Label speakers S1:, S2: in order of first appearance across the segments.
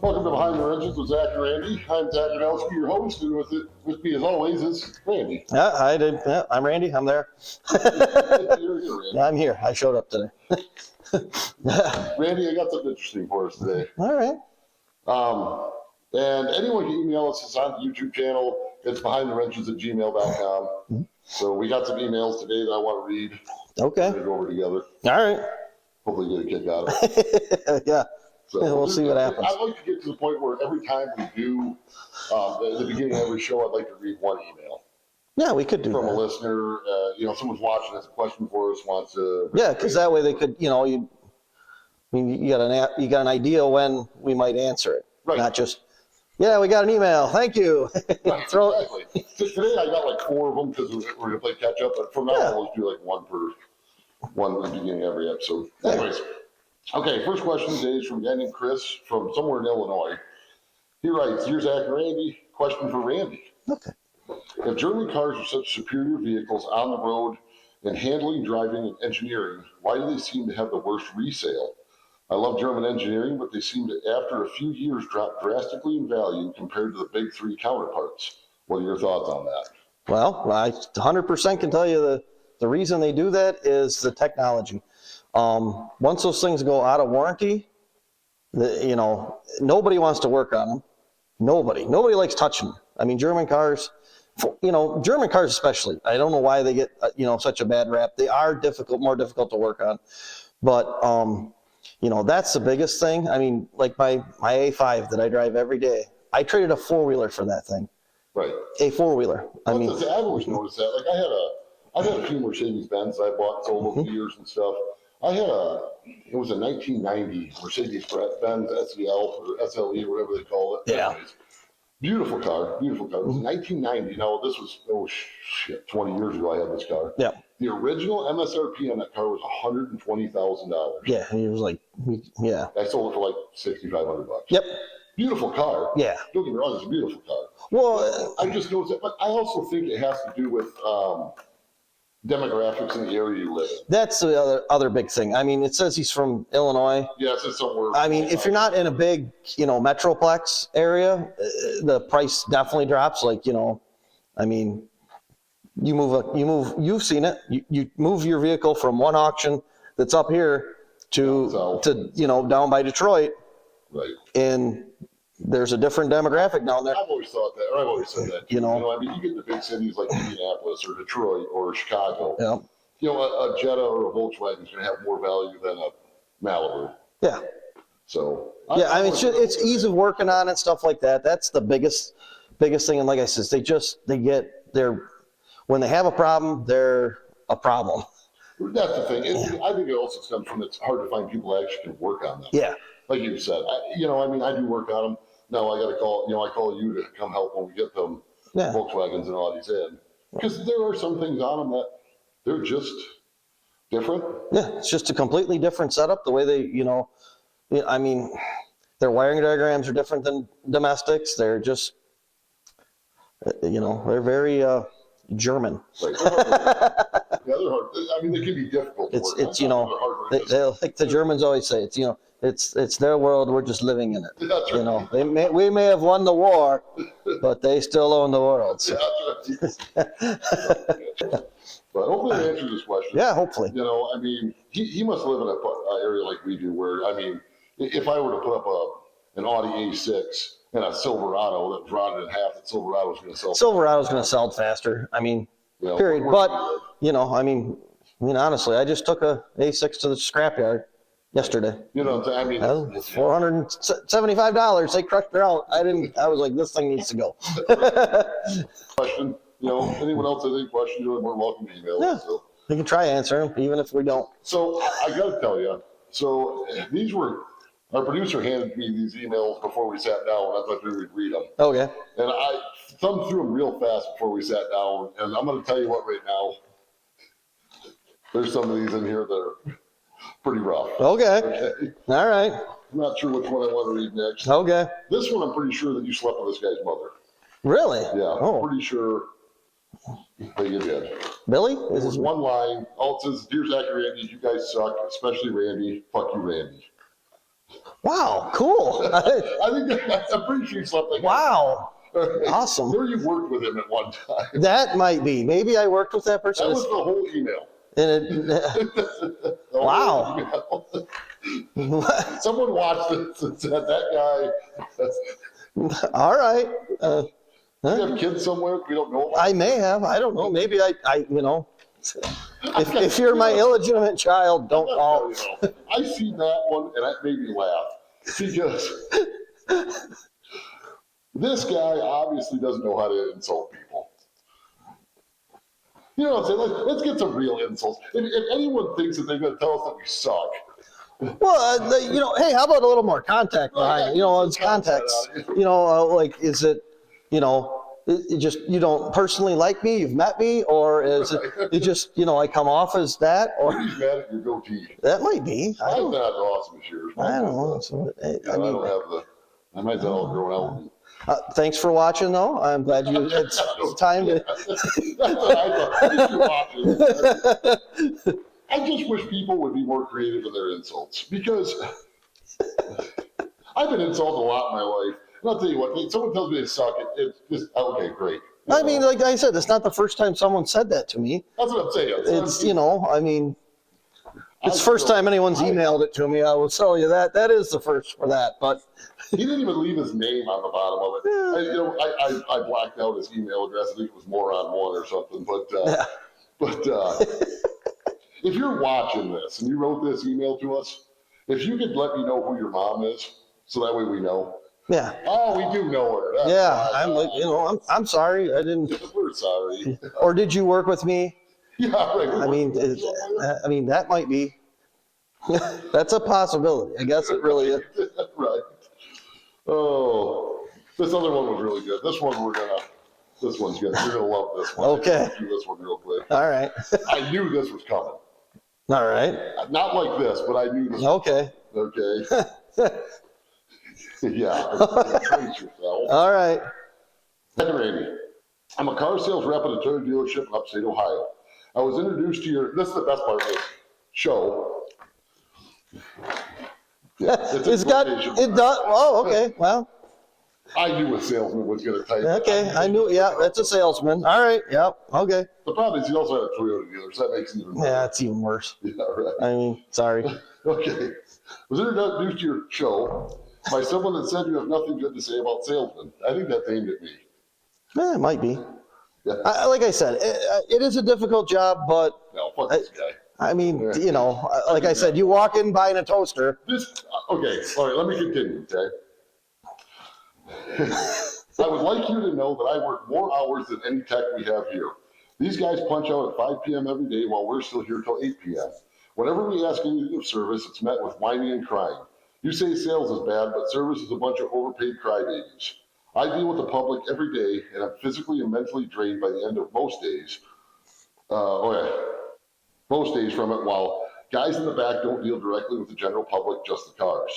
S1: Welcome to Behind the Wrenches with Zach and Randy. I'm Zach Janowski, your host, and with me as always is Randy.
S2: Yeah, I did. Yeah, I'm Randy. I'm there.
S1: You're here, Randy.
S2: I'm here. I showed up today.
S1: Randy, I got something interesting for us today.
S2: All right.
S1: And anyone can email us. It's on the YouTube channel. It's behindthewrenches@gmail.com. Mm-hmm. So we got some emails today that I want to read.
S2: Okay.
S1: We're going to go over together.
S2: All right.
S1: Hopefully get a kick out of it.
S2: Yeah.
S1: So
S2: we'll see what happens.
S1: I'd like to get to the point where every time we do, at the beginning of every show, I'd like to read one email.
S2: Yeah, we could do
S1: from
S2: that.
S1: a listener. Someone's watching, has a question for us, wants to.
S2: Yeah, because that way they could, you got an idea when we might answer it,
S1: right.
S2: Not just, yeah, we got an email. Thank you.
S1: Right, exactly. Today I got like 4 of them because we're going to play catch up. But from now on, we'll do like one at the beginning of every episode. Anyways. Okay, first question today is from a guy named Chris from somewhere in Illinois. He writes, "Dear Zach and Randy, question for Randy.
S2: Okay.
S1: If German cars are such superior vehicles on the road in handling, driving, and engineering, why do they seem to have the worst resale? I love German engineering, but they seem to, after a few years, drop drastically in value compared to the big 3 counterparts. What are your thoughts on that?"
S2: Well, I 100% can tell you the reason they do that is the technology. Once those things go out of warranty, nobody wants to work on them. Nobody likes touching them. I mean, German cars especially. I don't know why they get, such a bad rap. They are more difficult to work on. But, that's the biggest thing. I mean, like my A5 that I drive every day, I traded a 4-wheeler for that thing.
S1: Right.
S2: A 4-wheeler.
S1: I've always noticed that. Like I've had a few Mercedes-Benz I bought and sold over the years and stuff. It was a 1990 Mercedes-Benz SEL or SLE or whatever they call it.
S2: Yeah.
S1: Anyways, beautiful car. It was 1990. Now, this was, 20 years ago I had this car.
S2: Yeah.
S1: The original MSRP on that car was $120,000.
S2: Yeah, he was like, yeah.
S1: I sold it for like $6,500.
S2: Yep.
S1: Beautiful car.
S2: Yeah.
S1: Don't get me wrong, it's a beautiful car.
S2: Well,
S1: I just noticed that, but I also think it has to do with demographics in the area you live in.
S2: That's the other big thing. I mean, it says he's from Illinois.
S1: Yeah, it's somewhere.
S2: I mean, if you're not in a big, metroplex area, the price definitely drops. Like, I mean, you've seen it. You move your vehicle from one auction that's up here to down by Detroit.
S1: Right.
S2: And there's a different demographic down there.
S1: I've always thought that, or I've always said that. I mean, you get the big cities like Indianapolis or Detroit or Chicago.
S2: Yeah.
S1: A Jetta or a Volkswagen is going to have more value than a Malibu.
S2: Yeah.
S1: So.
S2: I mean, it's ease of working on and stuff like that. That's the biggest thing. And like I said, when they have a problem, they're a problem.
S1: That's the thing. I think it also stems from it's hard to find people that actually can work on them.
S2: Yeah.
S1: Like you said, I do work on them. Now I got to call, I call you to come help when we get them Volkswagens and Audis in. Because there are some things on them that they're just different.
S2: Yeah, it's just a completely different setup. The way they, I mean, their wiring diagrams are different than domestics. They're just, they're very German.
S1: Right. They're hard. I mean, they can be difficult to work on.
S2: They like the Germans always say, it's their world. We're just living in it.
S1: That's right.
S2: We may have won the war, but they still own the world. So.
S1: But hopefully that answers this question.
S2: Yeah, hopefully.
S1: I mean, he must live in an area like we do where, I mean, if I were to put up an Audi A6 and a Silverado that was rotted in half, that Silverado's going to sell.
S2: Silverado's going to sell faster. I mean, period. But, I mean, honestly, I just took a A6 to the scrapyard yesterday.
S1: I mean,
S2: $475. They crushed it out. I was like, this thing needs to go.
S1: Question. Anyone else has any questions, you're more welcome to email.
S2: Yeah.
S1: So.
S2: We can try answering them, even if we don't.
S1: So I got to tell you, our producer handed me these emails before we sat down. I thought we would read them.
S2: Okay.
S1: And I thumbed through them real fast before we sat down. And I'm going to tell you what right now, there's some of these in here that are pretty rough.
S2: Okay. All right.
S1: I'm not sure which one I want to read next.
S2: Okay.
S1: This one, I'm pretty sure that you slept with this guy's mother.
S2: Really?
S1: Yeah. I'm pretty sure that you did.
S2: Billy?
S1: This is one line. All it says, "Dear Zach and Randy, you guys suck, especially Randy. Fuck you, Randy."
S2: Wow, cool.
S1: I think I'm pretty sure something.
S2: Wow, awesome.
S1: Or you worked with him at one time.
S2: That might be. Maybe I worked with that person.
S1: That was the whole email.
S2: And wow.
S1: Someone watched this and said that guy.
S2: All right.
S1: We have kids somewhere we don't know about.
S2: I may have. I don't know. Maybe I if you're my illegitimate child, don't call.
S1: I seen that one and that made me laugh because this guy obviously doesn't know how to insult people. You know what I'm saying? Let's get some real insults. If anyone thinks that they're going to tell us that we suck.
S2: Well, hey, how about a little more contact behind it? It's context. Like, is it, it just, you don't personally like me, you've met me, or is it just, I come off as that? Or
S1: he's mad at your goatee.
S2: That might be.
S1: I'm not awesome as yours.
S2: I don't know. So,
S1: I might have all grown out.
S2: Thanks for watching, though. I'm glad it's time to.
S1: That's what I thought. I just wish people would be more creative in their insults because I've been insulted a lot in my life. And I'll tell you what, someone tells me they suck, it's just, okay, great.
S2: I mean, like I said, it's not the first time someone said that to me.
S1: That's what I'm saying.
S2: It's, it's the first time anyone's emailed it to me. I will tell you that. That is the first for that. But
S1: he didn't even leave his name on the bottom of it. I blacked out his email address. I think it was Moron1 or something. But if you're watching this and you wrote this email to us, if you could let me know who your mom is, so that way we know.
S2: Yeah.
S1: Oh, we do know her. That's
S2: I'm I'm sorry. I didn't.
S1: We're sorry.
S2: Or did you work with me?
S1: Yeah, right.
S2: I mean, that might be. That's a possibility. I guess it really is.
S1: Right. Oh, this other one was really good. This one's good. You're gonna love this one.
S2: Okay.
S1: Do this one real quick.
S2: All right.
S1: I knew this was coming.
S2: All right.
S1: Not like this, but I knew this.
S2: Okay.
S1: Okay. Yeah. Trace yourself.
S2: All right.
S1: Hi, Randy. I'm a car sales rep at a Toyota dealership in upstate Ohio. I was introduced to this is the best part of this show. Yeah,
S2: it does. Oh, okay. Well,
S1: I knew a salesman was going to type.
S2: Okay, I knew. Yeah, that's a salesman. All right. Yep. Okay.
S1: The problem is he also had a Toyota dealer, so that makes it even worse.
S2: Yeah, it's even worse.
S1: Yeah, right.
S2: I mean, sorry.
S1: Okay. Was introduced to your show by someone that said you have nothing good to say about salesmen. I think that's aimed at me.
S2: It might be.
S1: Yeah.
S2: Like I said, it is a difficult job, but
S1: No, fuck this guy.
S2: I mean, like I said, you walk in buying a toaster.
S1: Okay, all right, let me continue, okay? I would like you to know that I work more hours than any tech we have here. These guys punch out at 5 p.m. every day while we're still here till 8 p.m. Whenever we ask anything of service, it's met with whining and crying. You say sales is bad, but service is a bunch of overpaid crybabies. I deal with the public every day, and I'm physically and mentally drained by the end of most days. Most days from it, while guys in the back don't deal directly with the general public, just the cars.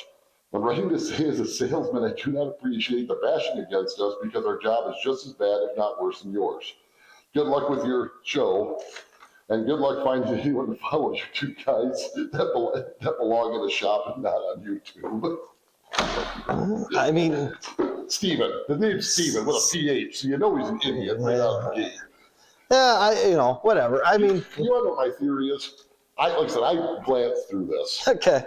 S1: I'm writing to say as a salesman, I do not appreciate the bashing against us because our job is just as bad, if not worse than yours. Good luck with your show, and good luck finding anyone to follow you two guys that belong in a shop and not on YouTube.
S2: I mean,
S1: Steven. The name's Steven with a PH, so you know he's an idiot right out of the gate.
S2: Yeah, whatever. I mean,
S1: you know what my theory is? Like I said, I glanced through this.
S2: Okay.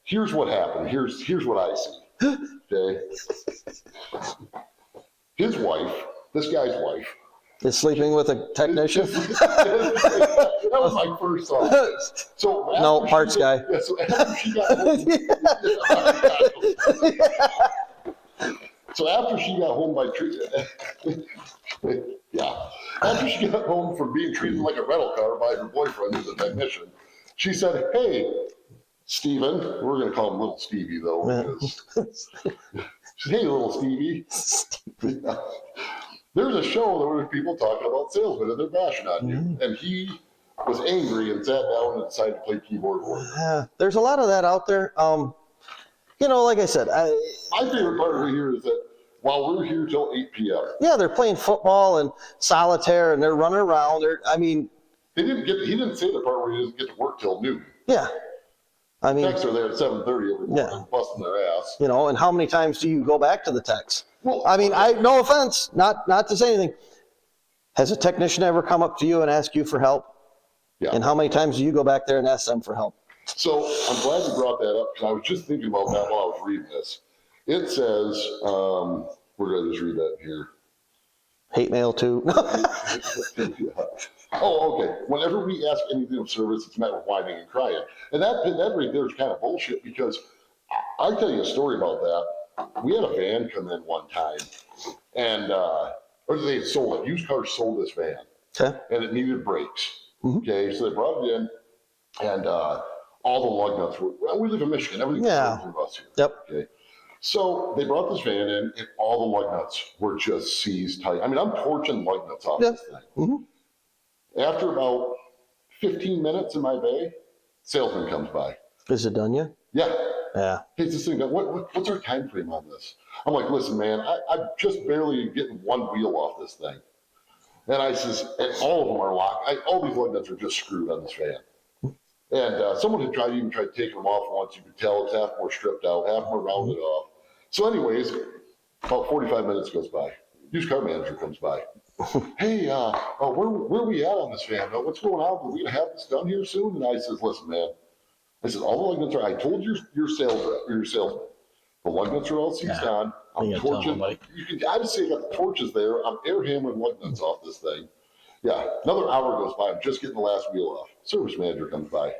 S1: Here's what happened. Here's what I see. Okay. His wife, this guy's wife,
S2: is sleeping with a technician.
S1: That was my first thought. So
S2: no, parts guy.
S1: Yeah, so after she got home, after she got home after she got home from being treated like a rental car by her boyfriend who's a technician, she said, "Hey, Steven," we're going to call him Little Stevie though. She said, "Hey, Little Stevie." There's a show that were people talking about salesmen and they're bashing on you. And he was angry and sat down and decided to play keyboard warrior.
S2: Yeah, there's a lot of that out there. Like I said,
S1: my favorite part of it here is that while we're here till 8 p.m.
S2: Yeah, they're playing football and solitaire and they're running around. He
S1: didn't say the part where he doesn't get to work till noon.
S2: Yeah. I mean,
S1: techs are there at 7:30 every morning, busting their ass.
S2: You know, and how many times do you go back to the techs?
S1: Well,
S2: I mean, no offense, not to say anything. Has a technician ever come up to you and asked you for help?
S1: Yeah.
S2: And how many times do you go back there and ask them for help?
S1: So I'm glad you brought that up because I was just thinking about that while I was reading this. It says, we're going to just read that here.
S2: Hate mail too.
S1: Yeah. Oh, okay. Whenever we ask anything of service, it's met with whining and crying. And that right there is kind of bullshit because I'll tell you a story about that. We had a van come in one time and, or they sold it. Used Cars sold this van.
S2: Okay.
S1: And it needed brakes.
S2: Mm-hmm.
S1: Okay. So they brought it in and, all the lug nuts were, well, we live in Michigan. Everything's through us here.
S2: Yep.
S1: Okay. So they brought this van in and all the lug nuts were just seized tight. I mean, I'm torching lug nuts off this thing.
S2: Mm-hmm.
S1: After about 15 minutes in my bay, salesman comes by.
S2: Is it done yet?
S1: Yeah.
S2: Yeah.
S1: Hey, this thing, what's our time frame on this? I'm like, listen, man, I'm just barely getting one wheel off this thing. And I says, and all of them are locked. All these lug nuts are just screwed on this van. And someone had tried taking them off once. You could tell it's half more stripped out, half more rounded off. So anyways, about 45 minutes goes by. Used car manager comes by. Hey, where are we at on this van? What's going on? Are we going to have this done here soon? And I says, listen, man. I said, all the lug nuts are, I told your salesman. The lug nuts are all seized on. I'm torching. I just say I got the torches there. I'm air hammering lug nuts off this thing. Yeah, another hour goes by. I'm just getting the last wheel off. Service manager comes by.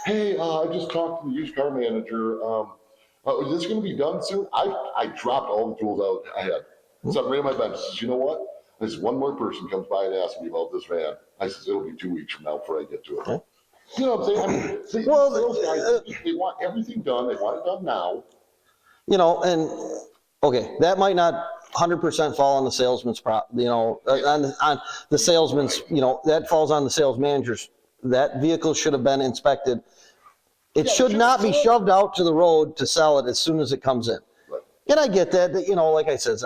S1: Hey, I just talked to the used car manager. Is this going to be done soon? I dropped all the tools out I had. So I ran my bench. I says, you know what? This one more person comes by and asks me about this van. I says, it'll be 2 weeks from now before I get to it. Okay. You know what I'm saying? I mean, sales guys, they want everything done. They want it done now.
S2: You know, and okay, that might not 100% fall on the salesman's on the salesman's, you know, that falls on the sales managers. That vehicle should have been inspected. It should not be shoved out to the road to sell it as soon as it comes in. Right. And I get that, you know, like I said,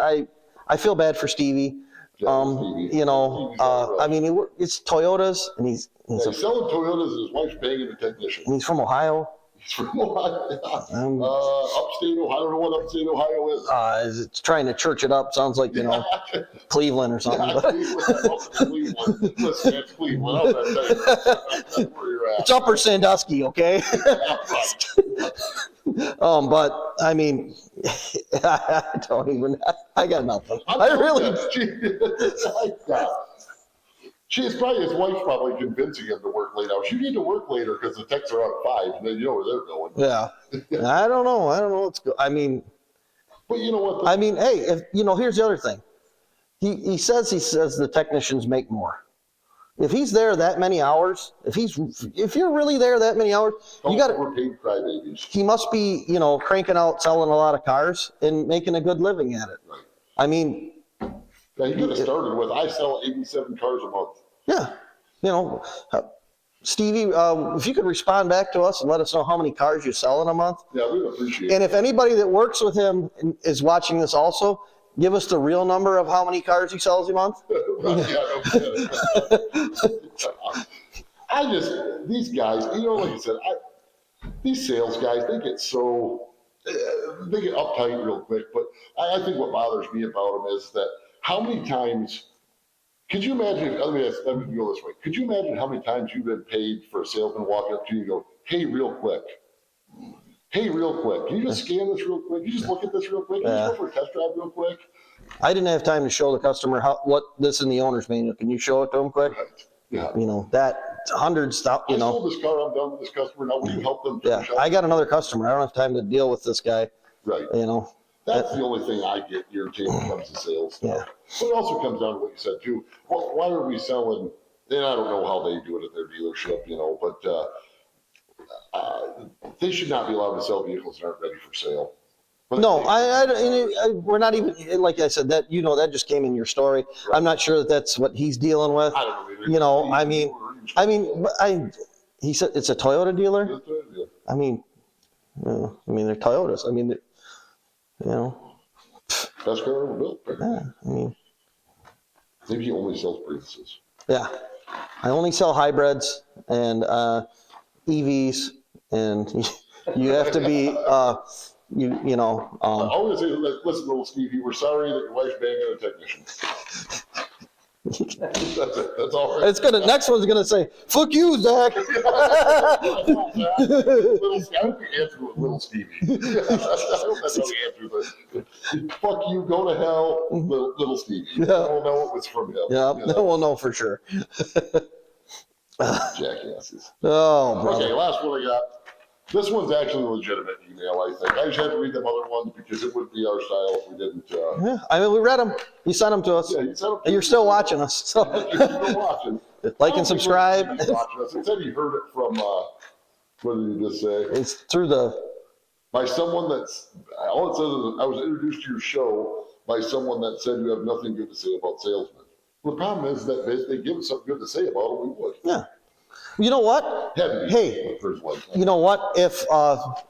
S2: I feel bad for Stevie. You know, I mean, it's Toyotas, and he's
S1: selling Toyotas, and his wife's paying the technician.
S2: And he's from Ohio.
S1: He's from Ohio. Upstate Ohio. I don't know what upstate Ohio is.
S2: It's trying to church it up. Sounds like, you know, Cleveland or something.
S1: Yeah, Cleveland. Listen, it's Cleveland. I'll tell you. That's where you're at.
S2: It's Upper Sandusky, okay? But I mean, I don't even. I got nothing. I really.
S1: His wife's probably convincing him to work late hours. You need to work later because the techs are out at 5, and then you know where they're going.
S2: Yeah. I don't know what's good. I mean,
S1: but you know what?
S2: I mean, hey, here's the other thing. He says the technicians make more. If he's there that many hours, if you're really there that many hours, you got to. He must be, you know, cranking out, selling a lot of cars and making a good living at it. Right. I mean.
S1: Yeah, you could have started with, I sell 87 cars a month.
S2: Yeah. You know, Stevie, if you could respond back to us and let us know how many cars you sell in a month.
S1: Yeah, we'd appreciate it.
S2: And if anybody that works with him is watching this also, give us the real number of how many cars he sells a month.
S1: These guys, you know, like I said, these sales guys, they get uptight real quick. But I think what bothers me about them is that how many times, could you imagine, let me go this way. Could you imagine how many times you've been paid for a salesman walking up to you and go, hey, real quick. Can you just scan this real quick? Can you just look at this real quick? Can you just go for a test drive real quick?
S2: I didn't have time to show the customer what this in the owner's manual. Can you show it to him quick? Right. Yeah. You know, that hundreds, you know.
S1: I sold this car, I'm done with this customer. Now, will you help them?
S2: Yeah, I got another customer. I don't have time to deal with this guy.
S1: Right.
S2: You know.
S1: That's the only thing I get irritated when it comes to sales stuff. Yeah. But it also comes down to what you said, too. Why are we selling, and I don't know how they do it at their dealership, you know, but they should not be allowed to sell vehicles that aren't ready for sale. But
S2: no, we're not even, like I said, that, you know, that just came in your story. Right. I'm not sure that that's what he's dealing with. I don't know either. You know, he said it's a Toyota dealer. It's a Toyota dealer. I mean, they're Toyotas. I mean, you know.
S1: Best car ever built. Right?
S2: Yeah, I mean.
S1: Maybe he only sells Priuses.
S2: Yeah. I only sell hybrids and EVs and you have to be, you know.
S1: All I'm going to say is, listen, little Stevie, we're sorry that your wife's banging a technician. That's it. That's all right.
S2: It's gonna. Next one's gonna say, "Fuck you, Zach."
S1: Little Stevie. I don't think answer with little Stevie. I hope that's how he answers it. Fuck you, go to hell, little Stevie.
S2: Yeah.
S1: We'll know it was from him.
S2: Yeah,
S1: You know?
S2: we'll know for sure.
S1: Jackasses.
S2: Oh, brother.
S1: Okay, last one I got. This one's actually a legitimate email, I think. I just had to read them other ones because it wouldn't be our style if we didn't.
S2: Yeah, I mean, we read them. You sent them to us.
S1: Yeah, you sent them
S2: And you're still watching us. So
S1: You're still watching.
S2: like and subscribe.
S1: Watching us. It said he heard it from, what did he just say?
S2: It's through the.
S1: By someone that's, all it says is, I was introduced to your show by someone that said you have nothing good to say about salesmen. Well, the problem is that if they give us something good to say about them, we would.
S2: Yeah. You know what? Hey, you know what? If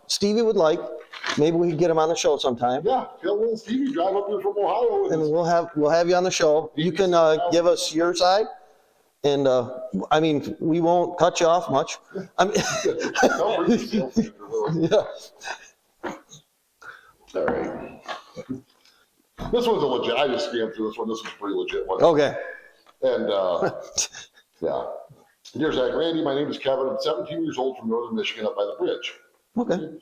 S2: Stevie would like, maybe we could get him on the show sometime.
S1: Yeah, tell little Stevie drive up here from Ohio.
S2: And we'll have you on the show. You can give us your side, and I mean, we won't cut you off much. I mean, yeah.
S1: All right. This one's a legit. I just scanned through this one. This was a pretty legit one.
S2: Okay.
S1: And yeah. Dear Zach, Randy, my name is Kevin. I'm 17 years old from northern Michigan up by the bridge.
S2: Okay.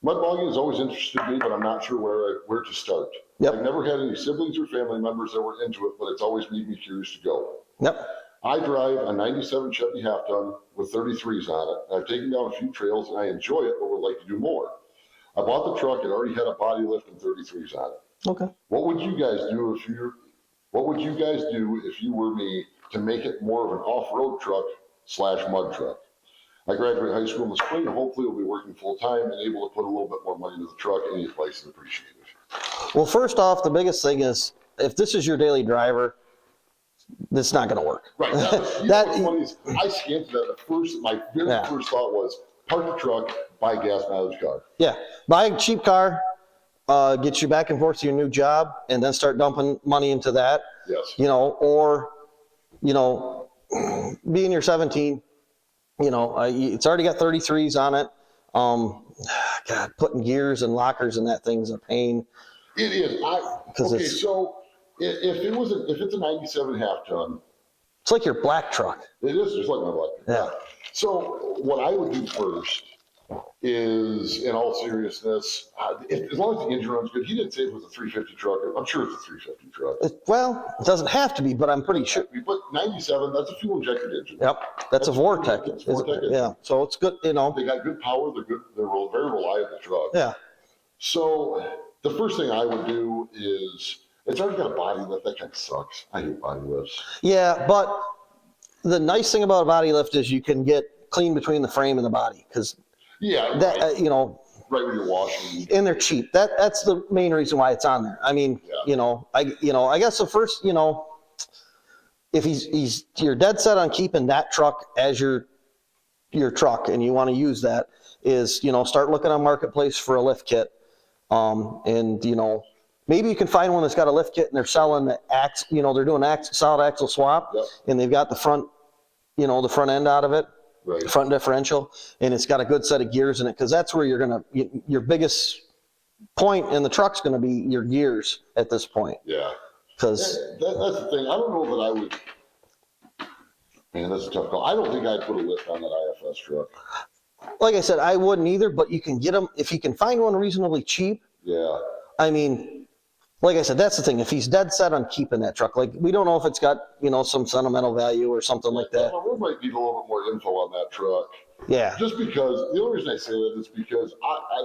S1: Mud logging has always interested me, but I'm not sure where to start.
S2: Yep.
S1: I've never had any siblings or family members that were into it, but it's always made me curious to go.
S2: Yep.
S1: I drive a 97 Chevy half-ton with 33s on it. I've taken down a few trails and I enjoy it, but would like to do more. I bought the truck. It already had a body lift and 33s on it.
S2: Okay.
S1: What would you guys do if you were me to make it more of an off-road truck / mud truck? I graduate high school in the spring and hopefully will be working full-time and able to put a little bit more money into the truck. Any advice is appreciated.
S2: Well, first off, the biggest thing is if this is your daily driver, this is not going to work.
S1: Right. What's funny is I scanned that at first. My very first thought was park the truck, buy a gas mileage car.
S2: Yeah. Buy a cheap car, get you back and forth to your new job, and then start dumping money into that.
S1: Yes.
S2: You know, or, you know, being you're 17, you know, it's already got 33s on it. God, putting gears and lockers in that thing's a pain.
S1: It is. So if it's a 97 half ton,
S2: it's like your black truck.
S1: it is just like my black.
S2: Yeah.
S1: So what I would do first is, in all seriousness, as long as the engine runs good. He didn't say it was a 350 truck. I'm sure it's a 350 truck.
S2: Well, it doesn't have to be, but I'm pretty sure.
S1: But 97, that's a fuel injected engine.
S2: Yep, that's a Vortec.
S1: It's Vortec.
S2: Yeah, so it's good, you know.
S1: They got good power. They're good. They're a very reliable truck.
S2: Yeah.
S1: So the first thing I would do is, it's already got a body lift. That kind of sucks. I hate body lifts.
S2: Yeah, but the nice thing about a body lift is you can get clean between the frame and the body because that
S1: right.
S2: you know.
S1: Right when you're washing.
S2: And they're cheap. That's the main reason why it's on there. I mean, you know, I guess the first, you know, if you're dead set on keeping that truck as your truck and you want to use that, is, you know, start looking on Marketplace for a lift kit. And, you know, maybe you can find one that's got a lift kit and they're selling the you know, they're doing solid axle swap, and they've got the front, you know, the front end out of it. Right. Front differential, and it's got a good set of gears in it, because that's where your biggest point in the truck's going to be your gears at this point.
S1: Yeah.
S2: Because
S1: that's the thing. I don't know that I would. Man, that's a tough call. I don't think I'd put a lift on that IFS truck.
S2: Like I said, I wouldn't either, but you can get them if you can find one reasonably cheap.
S1: Yeah.
S2: I mean, like I said, that's the thing. If he's dead set on keeping that truck, like, we don't know if it's got, you know, some sentimental value or something like that.
S1: We might need a little bit more info on that truck.
S2: Yeah.
S1: Just because, the only reason I say that is because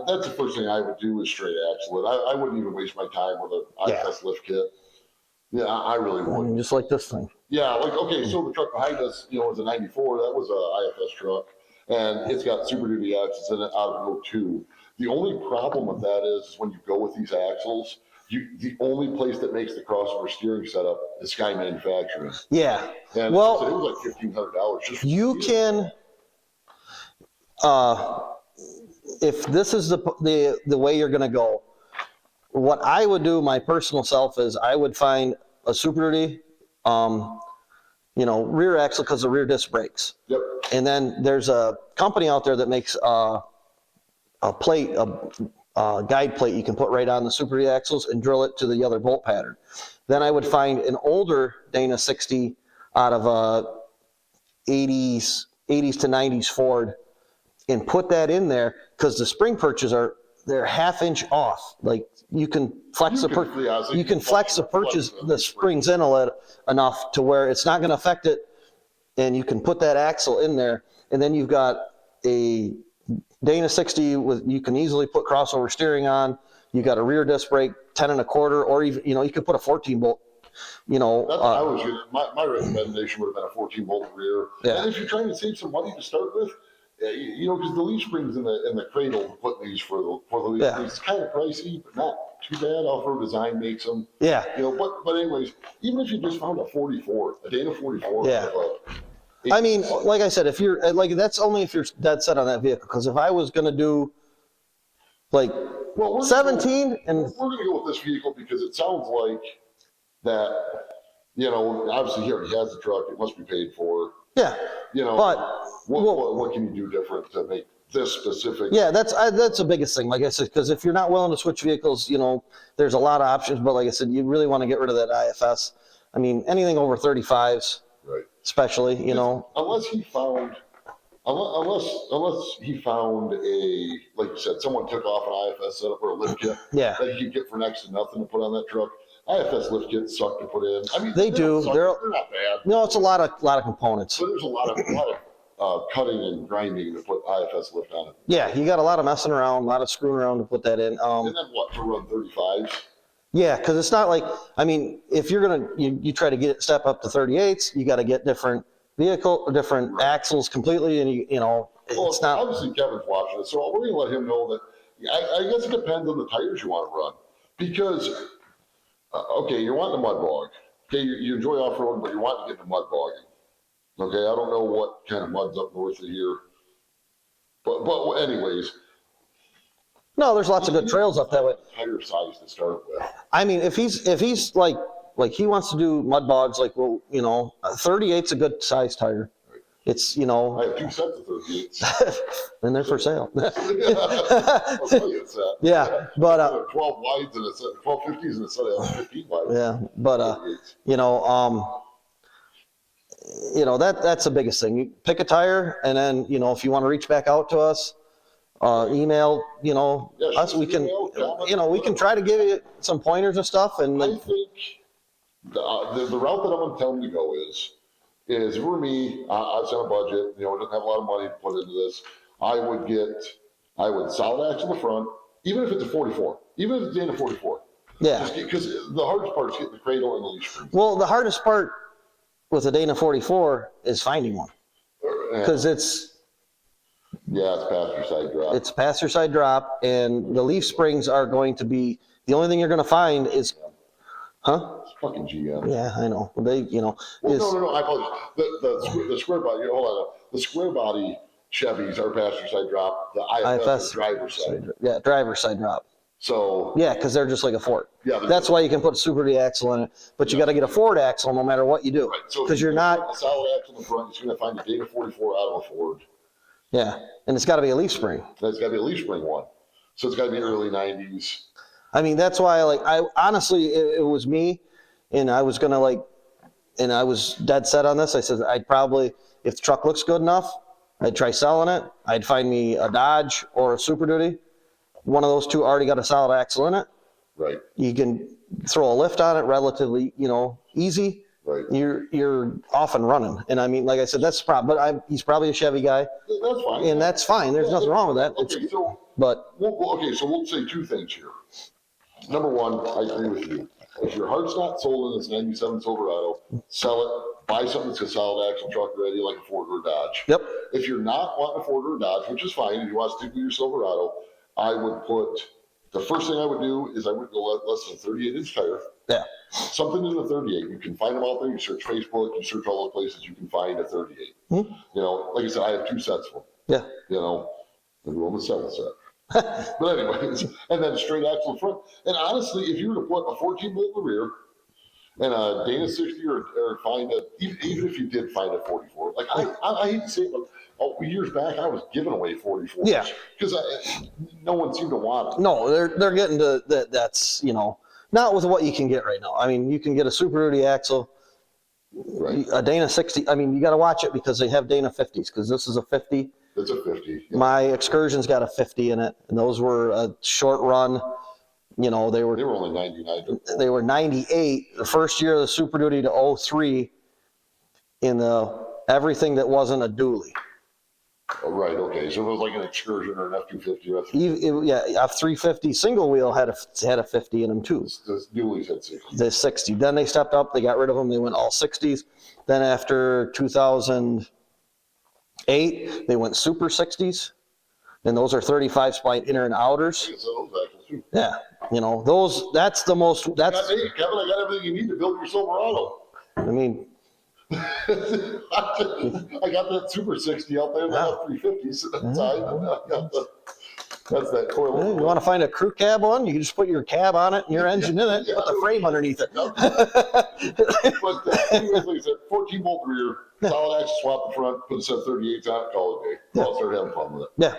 S1: that's the first thing I would do is straight axle it. I wouldn't even waste my time with an IFS lift kit. Yeah, I really wouldn't.
S2: I mean, just like this thing.
S1: Yeah, like, okay, so the truck behind us, you know, was a 94. That was a IFS truck. And it's got Super Duty axles in it out of row 2. The only problem with that is when you go with these axles, the only place that makes the crossover steering setup is Sky Manufacturing.
S2: Yeah.
S1: And
S2: well,
S1: it was like $1,500 just for
S2: you can, if this is the way you're going to go, what I would do, my personal self, is I would find a Super Duty, you know, rear axle, because the rear disc brakes.
S1: Yep.
S2: And then there's a company out there that makes plate, a guide plate you can put right on the Super D axles and drill it to the other bolt pattern. Then I would find an older Dana 60 out of a 80s to 90s Ford and put that in there, because the spring perches they're half-inch off. Like you can flex the perches, the springs in a little enough to where it's not going to affect it, and you can put that axle in there, and then you've got a Dana 60 you can easily put crossover steering on. You got a rear disc brake 10 1/4, or even you could put a 14 bolt.
S1: My recommendation would have been a 14 bolt rear.
S2: Yeah.
S1: And if you're trying to save some money to start with, because the leaf springs in the cradle to put these for the leaf springs, it's kind of pricey, but not too bad. Off-road design makes them.
S2: Yeah.
S1: But anyways, even if you just found a 44, a Dana 44.
S2: Yeah. I mean, like I said, if you're that's only if you're dead set on that vehicle. Because if I was going to do like 17, and
S1: we're going to go with this vehicle because it sounds like that. Obviously he already has the truck; it must be paid for.
S2: Yeah. But
S1: what can you do different to make this specific?
S2: Yeah, that's the biggest thing. Like I said, because if you're not willing to switch vehicles, there's a lot of options. But like I said, you really want to get rid of that IFS. I mean, anything over 35s.
S1: Right.
S2: Especially,
S1: unless he found a, like you said, someone took off an IFS setup or a lift kit that you could get for next to nothing to put on that truck. IFS lift kits suck to put in. I mean,
S2: they do. They're
S1: not bad.
S2: No, it's a lot of components.
S1: So there's a lot of cutting and grinding to put IFS lift on it.
S2: Yeah, you got a lot of messing around, a lot of screwing around to put that in.
S1: And then to run 35s?
S2: Yeah, because it's not like, if you're going to, you try to step up to 38s, you got to get different different axles completely, and it's not.
S1: Obviously, Kevin's watching it, so we're going to let him know that, I guess it depends on the tires you want to run. Because, you're wanting a mud bog. Okay, you enjoy off-roading, but you're wanting to get into mud bogging. Okay, I don't know what kind of mud's up north of here. But anyways.
S2: No, there's lots of good trails up that way.
S1: Tire size to start with.
S2: I mean, if he's like he wants to do mud bogs, 38's a good size tire.
S1: Right.
S2: It's
S1: I have 2 sets of 38s.
S2: And they're for sale.
S1: I'll tell you a set.
S2: Yeah, but
S1: 12 wides and a set, 12 50s and a set of 15 wides.
S2: Yeah, but that's the biggest thing. You pick a tire, and then if you want to reach back out to us. Email, us. We can, we can try to give you some pointers and stuff. And
S1: I think the route that I'm going to tell them to go is for me. I was on a budget. Didn't have a lot of money to put into this. I would solid axle in the front, even if it's a 44, even if it's Dana 44.
S2: Yeah.
S1: Because the hardest part is getting the cradle and the leaf springs.
S2: Well, the hardest part with a Dana 44 is finding one, because it's
S1: passenger side drop.
S2: It's passenger side drop, and the leaf springs are going to be the only thing you're going to find is,
S1: It's fucking GM.
S2: Yeah, I know. They,
S1: no. I apologize. The square body. Hold on. The square body Chevys are passenger side drop. The IFS are driver's side.
S2: Yeah, driver's side drop.
S1: So
S2: yeah, because they're just like a Ford.
S1: Yeah,
S2: that's why you can put a Super D axle in it, but you got to get a Ford axle no matter what you do.
S1: Right. So
S2: because you're not
S1: a solid axle in the front, you're going to find a Dana 44 out of a Ford.
S2: Yeah, and it's got to be a leaf spring.
S1: It's got to be a leaf spring one. So it's got to be early 90s.
S2: I mean, that's why I honestly, it was me, and I was going to and I was dead set on this. I said, I'd probably, if the truck looks good enough, I'd try selling it. I'd find me a Dodge or a Super Duty. One of those two already got a solid axle in it.
S1: Right.
S2: You can throw a lift on it relatively, easy.
S1: Right.
S2: You're off and running. And I mean, like I said, that's the problem. But he's probably a Chevy guy.
S1: That's fine.
S2: And that's fine. There's nothing wrong with that.
S1: Okay, so we'll say two things here. Number one, I agree with you. If your heart's not sold in this 97 Silverado, sell it. Buy something that's a solid axle truck ready, like a Ford or a Dodge.
S2: Yep.
S1: If you're not wanting a Ford or a Dodge, which is fine, if you want to stick with your Silverado, I would put, the first thing I would do is I would go less than a 38-inch tire.
S2: Yeah.
S1: Something in the 38. You can find them out there. You search Facebook, you search all the places you can find a 38.
S2: Mm-hmm.
S1: Like I said, I have two sets of them.
S2: Yeah.
S1: The room is 7 set. But anyways, and then straight axle in front. And honestly, if you were to put a 14 bolt in the rear and a Dana 60 or find even if you did find a 44, like I hate to say it, but years back, I was giving away 44s.
S2: Yeah.
S1: Because no one seemed to want them.
S2: No, they're getting to that. That's, not with what you can get right now. I mean, you can get a Super Duty axle,
S1: Right.
S2: a Dana 60. I mean, you got to watch it because they have Dana 50s, because this is a 50.
S1: It's a 50. Yeah.
S2: My Excursion's got a 50 in it, and those were a short run. They were
S1: They were only 99.
S2: They were 98 the first year of the Super Duty to 03 in everything that wasn't a dually.
S1: Oh, right. Okay. So it was like an Excursion or an F-250.
S2: Yeah, F-350 single wheel had a 50 in them too.
S1: The dualies had 60.
S2: The 60. Then they stepped up. They got rid of them. They went all 60s. Then after 2008, they went Super 60s. And those are 35 spline inner and outers. Yeah. That's the most.
S1: Hey, Kevin, I got everything you need to build your Silverado.
S2: I mean,
S1: I got that Super 60 out there, that F-350 sitting outside. That's that coil.
S2: You want to find a crew cab one? You can just put your cab on it and your engine in it, put the frame underneath it.
S1: But anyways, like I said, 14-bolt rear, solid axle swap in front, put a set 38s on it, call it a day. I'll start having fun with it.
S2: Yeah.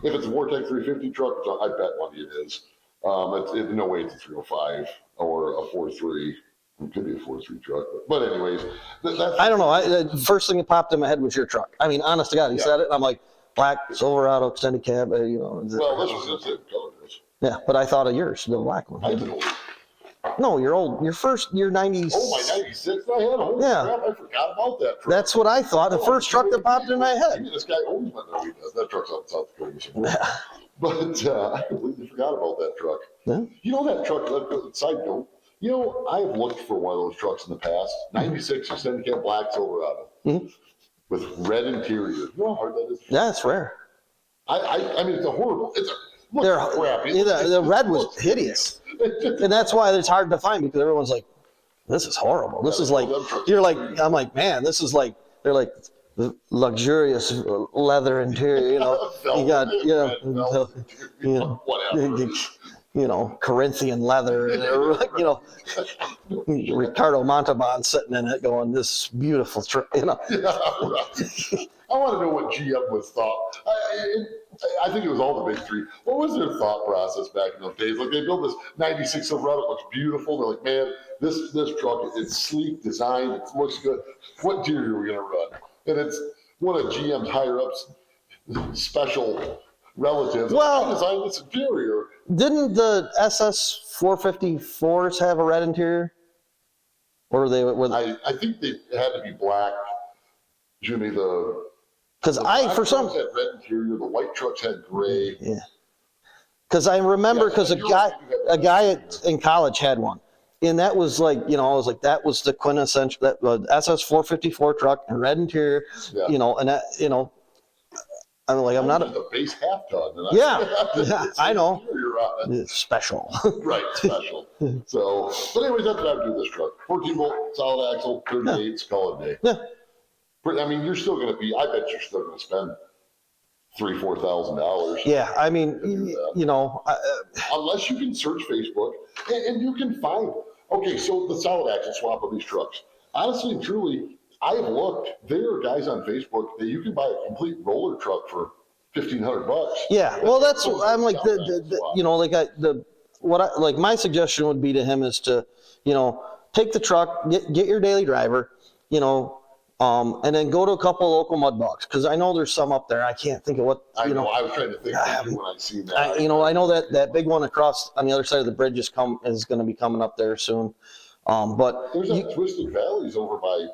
S1: If it's a Vortec 350 truck, I bet money it is. No way it's a 305 or a 43. It could be a 4.3 truck, but anyways,
S2: I don't know. The first thing that popped in my head was your truck. I mean, honest to God, he said it, and I'm like, black Silverado extended cab.
S1: Well, this was the same color.
S2: Yeah, but I thought of yours, the black one.
S1: I did.
S2: No, you're old. Your 90s.
S1: Oh, my 96 I had? Holy crap, I forgot about that truck.
S2: That's what I thought. The first truck that popped in my head.
S1: Maybe this guy owns one. No, he does. That truck's out in South Dakota. But I completely forgot about that truck.
S2: Yeah.
S1: That truck, side note, I've looked for one of those trucks in the past. 96 extended cab black Silverado with red interior. You know how hard that is?
S2: Yeah, it's rare.
S1: I mean, it's a horrible.
S2: The red was hideous. And that's why it's hard to find, because everyone's like, this is horrible. This is like, I'm like, man, this is like, they're like the luxurious leather interior, you got, Corinthian leather, Ricardo Montalban sitting in it going, this beautiful truck,
S1: Yeah, right. I want to know what GM was thought. I think it was all the big three. What was their thought process back in those days? Like, they built this 96 Silverado, it looks beautiful. They're like, man, this truck, it's sleek design, it looks good. What interior are we going to run? And it's one of GM's higher ups special relatives.
S2: Well,
S1: I designed this interior.
S2: Didn't the SS 454s have a red interior? Or
S1: I think they had to be black. Jimmy,
S2: because for some
S1: had red interior, the white trucks had gray.
S2: Yeah. Because I remember, because a guy in college had one, and that was like, I was like, that was the quintessential, that SS 454 truck and red interior, and that, I'm like, I'm not
S1: the base half ton.
S2: I know. It's special.
S1: Right, special. So, but anyways, that's what I would do with this truck. 14-bolt, solid axle, 38s, call it a day.
S2: Yeah.
S1: But, I mean, you're still going to be, I bet you're still going to spend $3,000-$4,000.
S2: Yeah, I mean,
S1: unless you can search Facebook, and you can find, okay, so the solid axle swap of these trucks. Honestly and truly, I have looked. There are guys on Facebook that you can buy a complete roller truck for $1,500.
S2: Yeah, well, that's I'm like my suggestion would be to him is to, take the truck, get your daily driver, and then go to a couple local mud bogs, because I know there's some up there. I can't think of what.
S1: I know. I was trying to think of when I seen that.
S2: I know that big one across on the other side of the bridge is going to be coming up there soon. But
S1: there's that Twisted Valley's over by.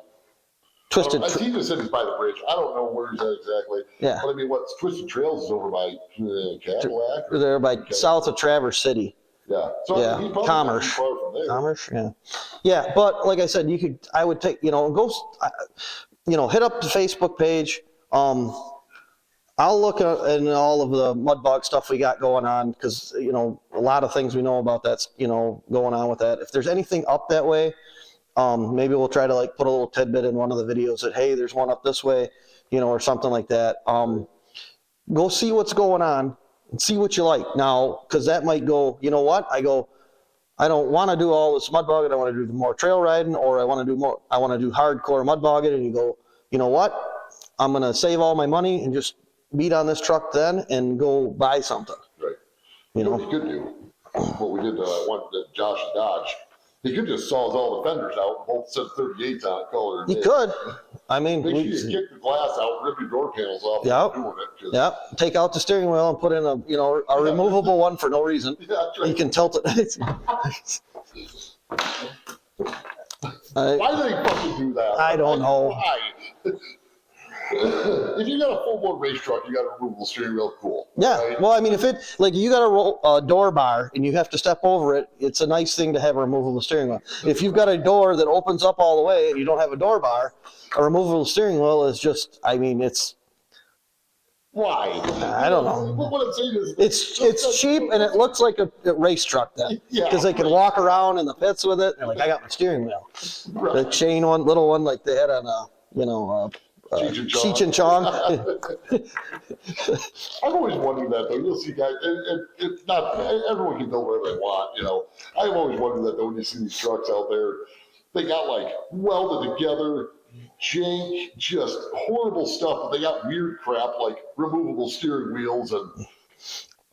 S2: Twisted.
S1: I see the city's by the bridge. I don't know where he's at exactly.
S2: Yeah.
S1: But I mean, what's Twisted Trails is over by Cadillac.
S2: They're by south of Traverse City.
S1: Yeah. So
S2: yeah. Commerce.
S1: Far from there.
S2: Commerce. Yeah. Yeah, but like I said, I would take, go, hit up the Facebook page. I'll look at all of the mud bog stuff we got going on, because a lot of things we know about that's going on with that. If there's anything up that way, maybe we'll try to put a little tidbit in one of the videos that, hey, there's one up this way, or something like that. Go see what's going on and see what you like now, because that might go, I don't want to do all this mud bogging. I want to do more trail riding, or I want to do hardcore mud bogging. And you go, you know what? I'm going to save all my money and just beat on this truck then and go buy something.
S1: Right.
S2: You know?
S1: What he could do, what we did one at Josh Dodge, he could just saws all the fenders out, both set 38s on it, color.
S2: He could. I mean,
S1: make sure you kick the glass out, rip your door panels off.
S2: Yep.
S1: Doing it,
S2: Yep. Take out the steering wheel and put in a removable one for no reason.
S1: Yeah, that's right.
S2: You can tilt it.
S1: Why do they fucking do that?
S2: I don't know.
S1: Why? If you got a full-blown race truck, you got a removable steering wheel, cool.
S2: Yeah,
S1: right?
S2: well, I mean, if it, like, you got a door bar and you have to step over it, it's a nice thing to have a removable steering wheel. If you've got a door that opens up all the way and you don't have a door bar, a removable steering wheel is just, I mean, it's...
S1: Why?
S2: I don't know.
S1: What I'm saying is...
S2: It's cheap and it looks like a race truck then. Because they can walk around in the pits with it. And like, I got my steering wheel.
S1: Right.
S2: The chain one, little one like they had on Cheech and Chong.
S1: I've always wondered that, though. You'll see guys, and it's not, everyone can build whatever they want, you know. I've always wondered that, though, when you see these trucks out there, they got, like, welded together, jank, just horrible stuff. But they got weird crap, like removable steering wheels, and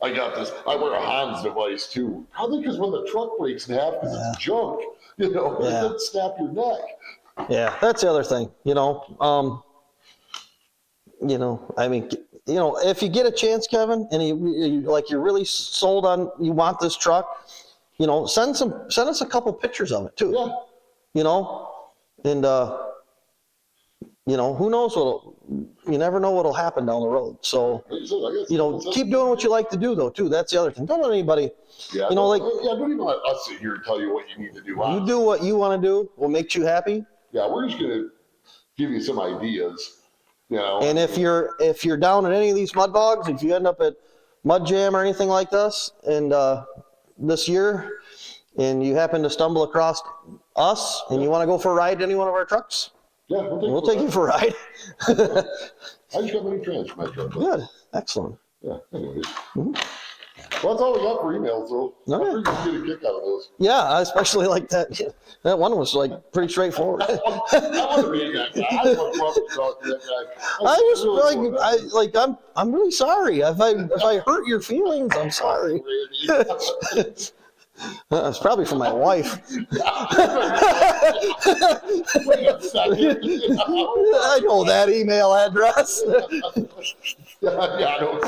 S1: I got this, I wear a Hans device, too. Probably because when the truck breaks in half, because it's junk, you know, it doesn't snap your neck.
S2: Yeah, that's the other thing, I mean, if you get a chance, Kevin, and you're really sold on, you want this truck, send us a couple pictures of it too.
S1: Yeah.
S2: And who knows you never know what'll happen down the road. So, keep doing what you like to do though too. That's the other thing. Don't let anybody,
S1: don't even let us sit here and tell you what you need to do.
S2: You do what you want to do, what makes you happy.
S1: Yeah, we're just gonna give you some ideas.
S2: And if you're down at any of these mud bogs, if you end up at Mud Jam or anything like this, and this year, and you happen to stumble across us, and you want to go for a ride to any one of our trucks, we'll take you for a ride.
S1: I just got many trans for my truck.
S2: Good, excellent.
S1: Yeah. Anyways. Mm-hmm. Well, that's all we got for emails, though. I'm sure you can get a kick out of those.
S2: Yeah, I especially like that. That one was like pretty straightforward.
S1: I want to read that guy. I want to talk to that guy.
S2: I'm really sorry. If I hurt your feelings, I'm sorry. It's probably from my wife. I know that email address.
S1: Yeah, I don't.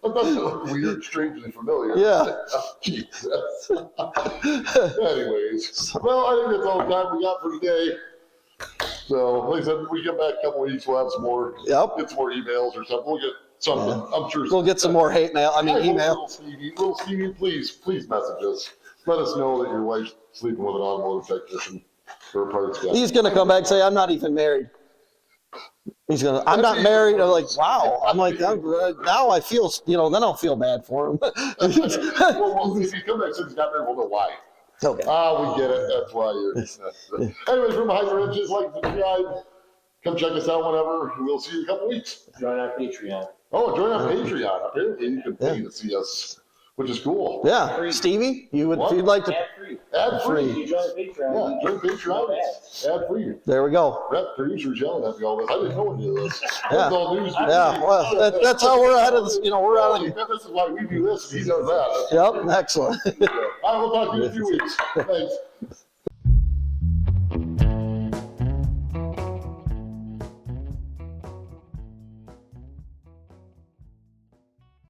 S1: That's weird, strangely familiar.
S2: Yeah.
S1: Jesus. Anyways, well, I think that's all the time we got for today. So, like I said, when we get back a couple weeks, we'll have some more.
S2: Yep.
S1: Get some more emails or something. We'll get something. Yeah. I'm sure.
S2: We'll get some more hate mail. Email.
S1: Little Stevie, please message us. Let us know that your wife's sleeping with an automotive technician or a parts guy.
S2: He's gonna come back and say, "I'm not even married." I'm not married. I'm like, wow. I'm like, now I feel, then I'll feel bad for him.
S1: Well, if you come back and say he's not married, we'll know why.
S2: Okay.
S1: We get it. That's why you're. Anyways, from Behind the Wrenches, like, subscribe. Come check us out whenever. We'll see you in a couple weeks.
S3: Join our Patreon.
S1: Oh, join our Patreon. Apparently, you can pay to see us, which is cool.
S2: Yeah. Stevie, if you'd like to.
S3: Ad-free.
S1: Ad-free.
S3: You join Patreon.
S1: Yeah, join Patreon. Ad-free.
S2: There we go.
S1: That producer's yelling at me all this. I didn't know any of this.
S2: Yeah.
S1: That's all news.
S2: Yeah. Well, that's how we're ahead of this. We're out of.
S1: This is why we do this, and he does that.
S2: Yep. Excellent.
S1: All right, we'll talk to you in a few weeks. Thanks.